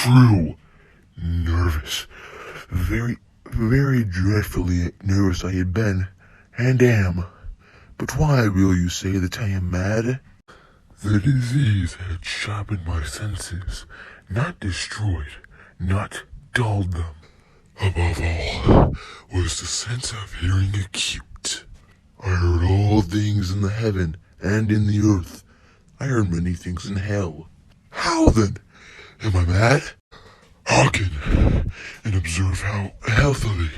true. Nervous. Very, very dreadfully nervous I had been, and am. But why will you say that I am mad? The disease had sharpened my senses, not destroyed, not dulled them. Above all was the sense of hearing acute. I heard all things in the heaven and in the earth. I heard many things in hell. How then? Am I mad? Hearken and observe how healthily,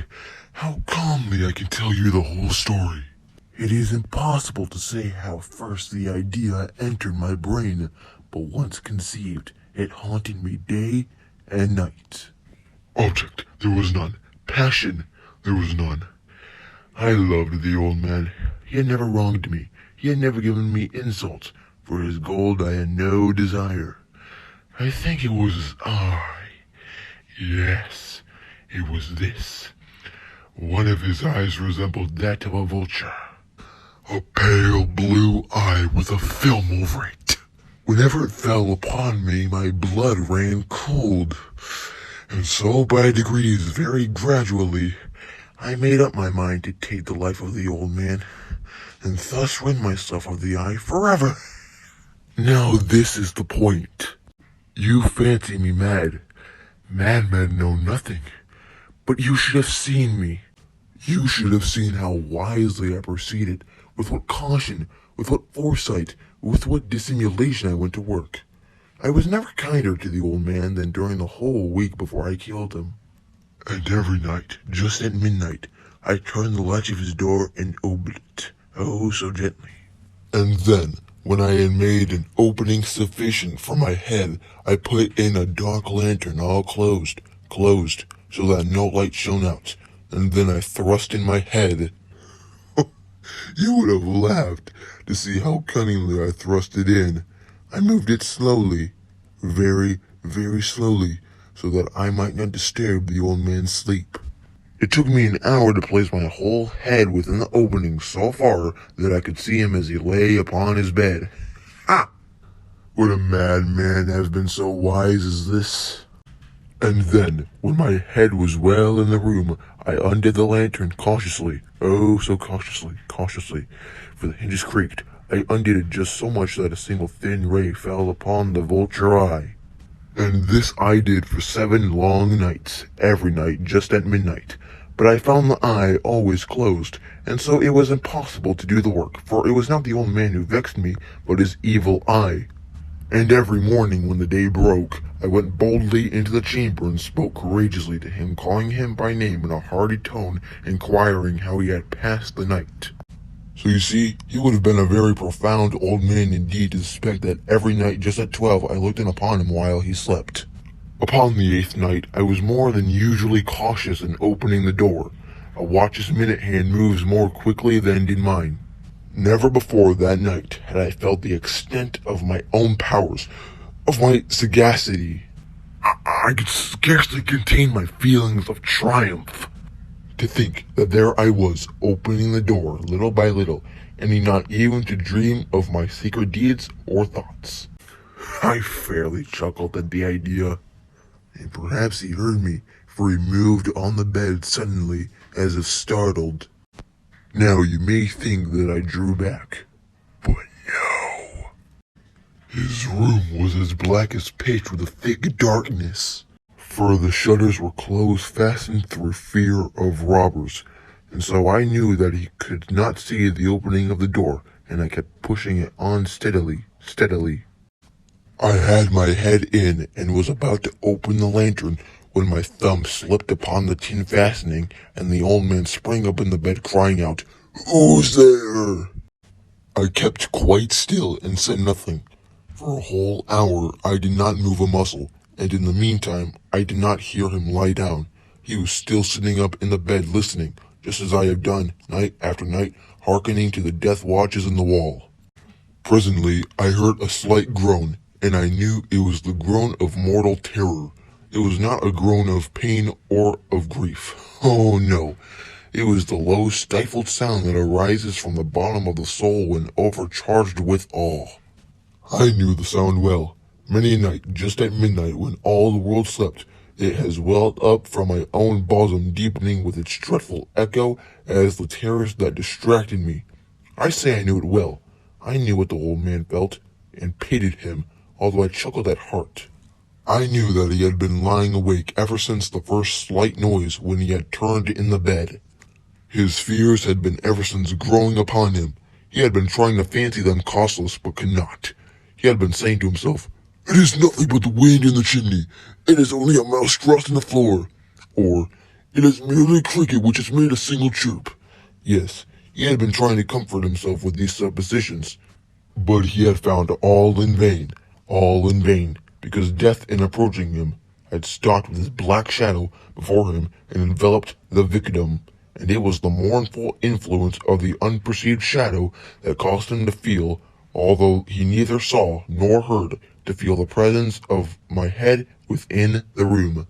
how calmly I can tell you the whole story. It is impossible to say how first the idea entered my brain, but once conceived, it haunted me day and night. Object, there was none. Passion, there was none. I loved the old man. He had never wronged me. He had never given me insults. For his gold I had no desire. I think it was his eye. Yes, it was this. One of his eyes resembled that of a vulture. A pale blue eye with a film over it. Whenever it fell upon me, my blood ran cold. And so by degrees, very gradually, I made up my mind to take the life of the old man, and thus rid myself of the eye forever. Now this is the point. You fancy me mad. Madmen know nothing. But you should have seen me. You should have seen how wisely I proceeded, with what caution, with what foresight, with what dissimulation I went to work. I was never kinder to the old man than during the whole week before I killed him. And every night, just at midnight, I turned the latch of his door and opened it, oh so gently. And then, when I had made an opening sufficient for my head, I put in a dark lantern all closed, so that no light shone out, and then I thrust in my head. You would have laughed to see how cunningly I thrust it in. I moved it slowly, very, very slowly, so that I might not disturb the old man's sleep. It took me an hour to place my whole head within the opening so far that I could see him as he lay upon his bed. Ha! Would a madman have been so wise as this? And then, when my head was well in the room, I undid the lantern cautiously, oh so cautiously, for the hinges creaked. I undid it just so much that a single thin ray fell upon the vulture eye. And this I did for 7 long nights, every night just at midnight. But I found the eye always closed, and so it was impossible to do the work, for it was not the old man who vexed me, but his evil eye. And every morning when the day broke, I went boldly into the chamber and spoke courageously to him, calling him by name in a hearty tone, inquiring how he had passed the night. So you see, he would have been a very profound old man indeed to suspect that every night just at 12 I looked in upon him while he slept. Upon the 8th night, I was more than usually cautious in opening the door. A watch's minute hand moves more quickly than did mine. Never before that night had I felt the extent of my own powers, of my sagacity. I could scarcely contain my feelings of triumph. To think that there I was, opening the door little by little, and not even to dream of my secret deeds or thoughts. I fairly chuckled at the idea, and perhaps he heard me, for he moved on the bed suddenly, as if startled. Now you may think that I drew back, but no. His room was as black as pitch with a thick darkness, for the shutters were closed fastened through fear of robbers, and so I knew that he could not see the opening of the door, and I kept pushing it on steadily. I had my head in and was about to open the lantern when my thumb slipped upon the tin fastening, and the old man sprang up in the bed crying out, "Who's there?" I kept quite still and said nothing. For a whole hour I did not move a muscle, and in the meantime I did not hear him lie down. He was still sitting up in the bed listening, just as I have done, night after night, hearkening to the death watches in the wall. Presently I heard a slight groan, and I knew it was the groan of mortal terror. It was not a groan of pain or of grief. Oh no, it was the low stifled sound that arises from the bottom of the soul when overcharged with awe. I knew the sound well, Many a night, just at midnight, when all the world slept, it has welled up from my own bosom, deepening with its dreadful echo as the terrors that distracted me. I say I knew it well. I knew what the old man felt, and pitied him, although I chuckled at heart. I knew that he had been lying awake ever since the first slight noise when he had turned in the bed. His fears had been ever since growing upon him. He had been trying to fancy them causeless, but could not. He had been saying to himself, "It is nothing but the wind in the chimney. It is only a mouse crossing the floor." Or, "It is merely a cricket which has made a single chirp." Yes, he had been trying to comfort himself with these suppositions. But he had found all in vain, because death in approaching him had stalked with his black shadow before him and enveloped the victim, and it was the mournful influence of the unperceived shadow that caused him to feel, although he neither saw nor heard, to feel the presence of my head within the room.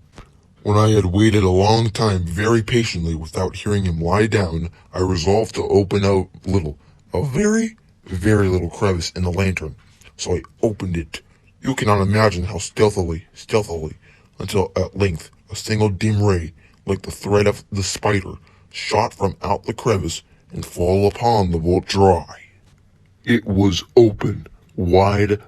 When I had waited a long time very patiently without hearing him lie down, I resolved to open a very, very little crevice in the lantern. So I opened it. You cannot imagine how stealthily, until at length a single dim ray, like the thread of the spider, shot from out the crevice and fell upon the vulture eye. It was open, wide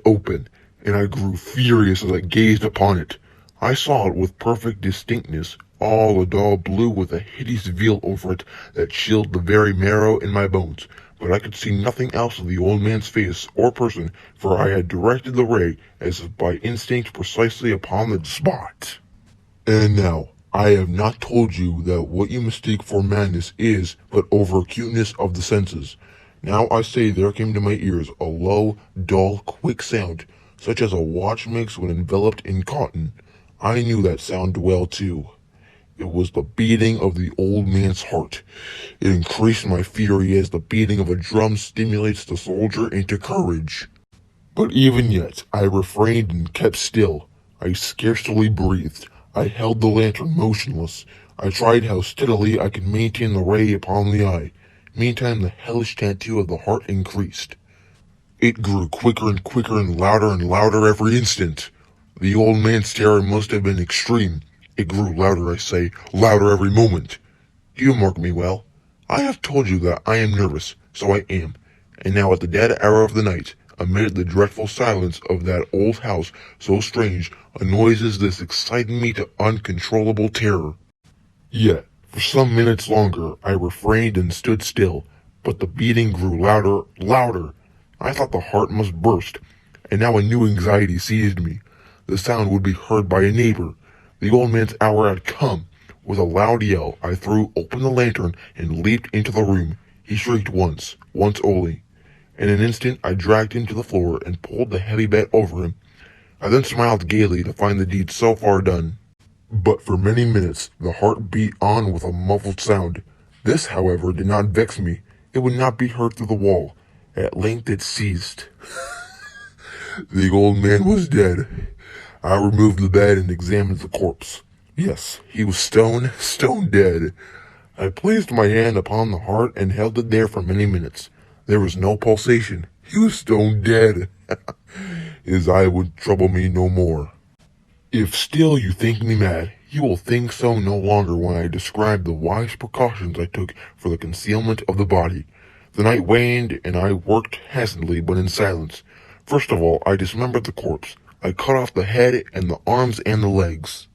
open, and I grew furious as I gazed upon it. I saw it with perfect distinctness, all a dull blue with a hideous veil over it that chilled the very marrow in my bones, but I could see nothing else of the old man's face or person, for I had directed the ray, as if by instinct, precisely upon the spot. And now, I have not told you that what you mistake for madness is but over-acuteness of the senses. Now I say there came to my ears a low, dull, quick sound, such as a watch makes when enveloped in cotton. I knew that sound well, too. It was the beating of the old man's heart. It increased my fury as the beating of a drum stimulates the soldier into courage. But even yet, I refrained and kept still. I scarcely breathed. I held the lantern motionless. I tried how steadily I could maintain the ray upon the eye. Meantime, the hellish tattoo of the heart increased. It grew quicker and louder every instant. The old man's terror must have been extreme. It grew louder, I say, louder every moment. Do you mark me well? I have told you that I am nervous, so I am. And now at the dead hour of the night, amid the dreadful silence of that old house so strange, a noise as this excited me to uncontrollable terror. Yet, for some minutes longer, I refrained and stood still, but the beating grew louder. I thought the heart must burst, and now a new anxiety seized me. The sound would be heard by a neighbor. The old man's hour had come. With a loud yell, I threw open the lantern and leaped into the room. He shrieked once only. In an instant, I dragged him to the floor and pulled the heavy bed over him. I then smiled gaily to find the deed so far done. But for many minutes, the heart beat on with a muffled sound. This, however, did not vex me. It would not be heard through the wall. At length it ceased. The old man was dead. I removed the bed and examined the corpse. Yes, he was stone dead. I placed my hand upon the heart and held it there for many minutes. There was no pulsation. He was stone dead. His eye would trouble me no more. If still you think me mad, you will think so no longer when I describe the wise precautions I took for the concealment of the body. The night waned, and I worked hastily but in silence. First of all, I dismembered the corpse. I cut off the head and the arms and the legs.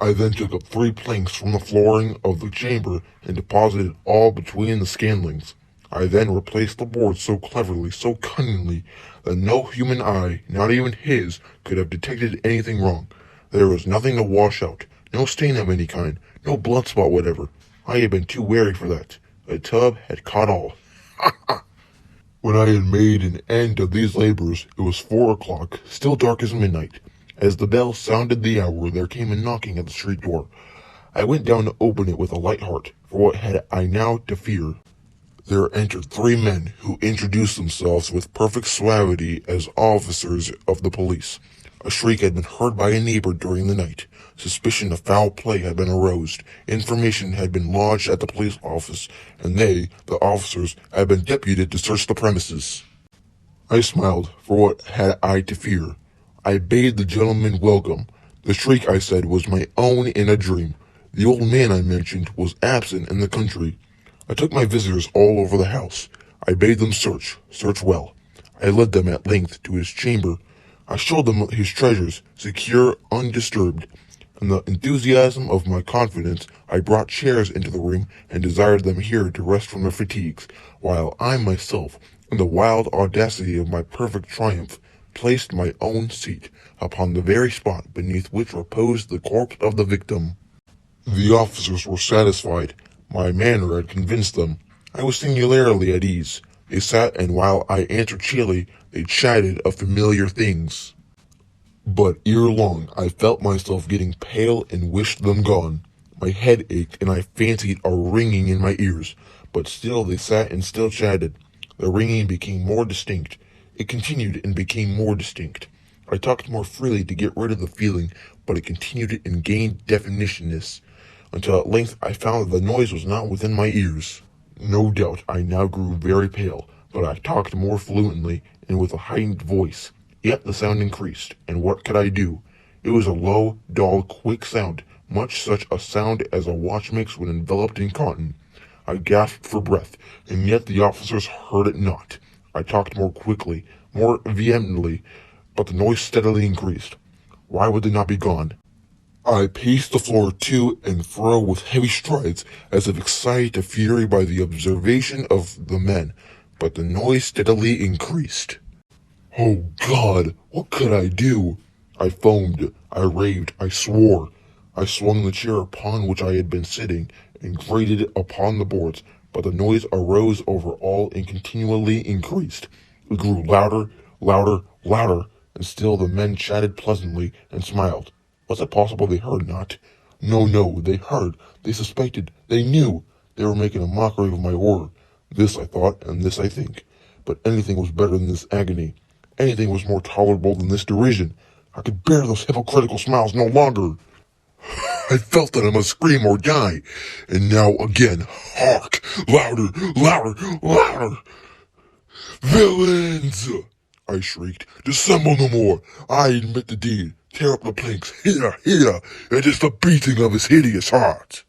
I then took up 3 planks from the flooring of the chamber and deposited all between the scantlings. I then replaced the boards so cleverly, so cunningly, that no human eye, not even his, could have detected anything wrong. There was nothing to wash out, no stain of any kind, no blood spot whatever. I had been too wary for that. A tub had caught all. When I had made an end of these labors, it was 4 o'clock, still dark as midnight. As the bell sounded the hour, there came a knocking at the street door. I went down to open it with a light heart, for what had I now to fear? There entered 3 men, who introduced themselves with perfect suavity as officers of the police. A shriek had been heard by a neighbor during the night. Suspicion of foul play had been aroused. Information had been lodged at the police office, and they, the officers, had been deputed to search the premises. I smiled, for what had I to fear? I bade the gentleman welcome. The shriek, I said, was my own in a dream. The old man I mentioned was absent in the country. I took my visitors all over the house. I bade them search well. I led them at length to his chamber. I showed them his treasures, secure, undisturbed. In the enthusiasm of my confidence, I brought chairs into the room and desired them here to rest from their fatigues, while I myself, in the wild audacity of my perfect triumph, placed my own seat upon the very spot beneath which reposed the corpse of the victim. The officers were satisfied. My manner had convinced them. I was singularly at ease. They sat, and while I answered cheerily, they chatted of familiar things. But ere long I felt myself getting pale and wished them gone. My head ached, and I fancied a ringing in my ears. But still they sat and still chatted. The ringing became more distinct. It continued and became more distinct. I talked more freely to get rid of the feeling, but it continued and gained definitionness, until at length I found that the noise was not within my ears. No doubt I now grew very pale, but I talked more fluently and with a heightened voice. Yet the sound increased, and what could I do? It was a low, dull, quick sound, much such a sound as a watch makes when enveloped in cotton. I gasped for breath, and yet the officers heard it not. I talked more quickly, more vehemently, but the noise steadily increased. Why would they not be gone? I paced the floor to and fro with heavy strides, as if excited to fury by the observation of the men, but the noise steadily increased. Oh God, what could I do? I foamed, I raved, I swore. I swung the chair upon which I had been sitting and grated it upon the boards, but the noise arose over all and continually increased. It grew louder, louder, louder, and still the men chatted pleasantly and smiled. Was it possible they heard not? No, they heard, they suspected, they knew. They were making a mockery of my horror. This I thought, and this I think. But anything was better than this agony. Anything was more tolerable than this derision. I could bear those hypocritical smiles no longer. I felt that I must scream or die. And now again, hark! Louder, louder, louder! Villains! I shrieked. Dissemble no more. I admit the deed. Tear up the planks. Here! It is the beating of his hideous heart.